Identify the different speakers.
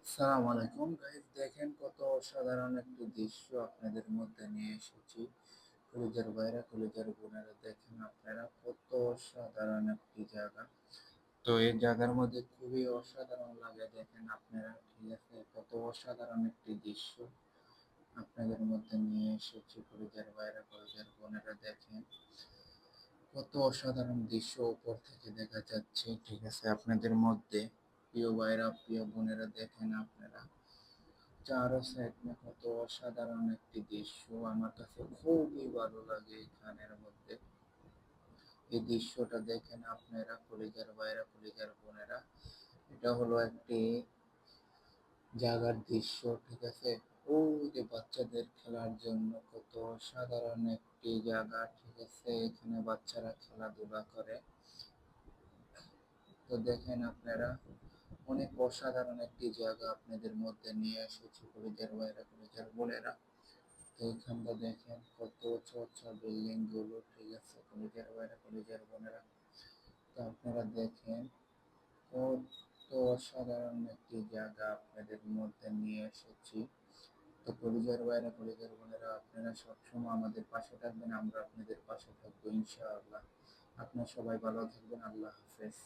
Speaker 1: সালাম আলাইকুম গাইস, দেখেন কত অসাধারণ একটি দৃশ্য আপনাদের মধ্যে নিয়ে এসেছি। কলিজার ভাইরা, কলিজার বোনেরা, দেখেন আপনারা কত অসাধারণ একটি জায়গা। তো এই জায়গার মধ্যে খুবই অসাধারণ লাগে, দেখেন আপনারা, ঠিক আছে? কত অসাধারণ একটি দৃশ্য আপনাদের মধ্যে নিয়ে এসেছি। কলিজার ভাইরা, কলিজার বোনেরা, দেখেন কত অসাধারণ দৃশ্য উপর থেকে দেখা যাচ্ছে, ঠিক আছে? আপনাদের মধ্যে প্রিয় ভাইরা, প্রিয় বোনেরা, দেখেন আপনারা চারো সাইড में কত অসাধারণ একটি দৃশ্য। আমার কাছে খুবই ভালো লাগে এখানের মধ্যে। এই দৃশ্যটা দেখেন আপনারা, কলিজার ভাইরা, কলিজার বোনেরা। এটা হলো একটি জায়গার দৃশ্য, ঠিক আছে? ওই যে বাচ্চাদের খেলার জন্য কত অসাধারণ একটি জায়গা, ঠিক আছে? এখানে বাচ্চারা খেলাধুলা করে। তো দেখেন আপনারা, অনেক অসাধারণ একটি জায়গা আপনাদের মধ্যে নিয়ে এসেছি, কলিজার ভাইরা, কলিজার বোনেরা। তো এইখানটা দেখেন কত উঁচু উঁচু বিল্ডিং গুলো, ঠিক আছে? কলিজার ভাইরা, কলিজার বোনেরা। তো আপনারা দেখেন কত অসাধারণ একটি জায়গা আপনাদের মধ্যে নিয়ে এসেছি। তো কলিজার ভাইরা, কলিজার বোনেরা, আপনারা সবসময় আমাদের পাশে থাকবেন, আমরা আপনাদের পাশে থাকবো ইনশাআল্লাহ। আপনারা সবাই ভালো থাকবেন। আল্লাহ হাফেজ।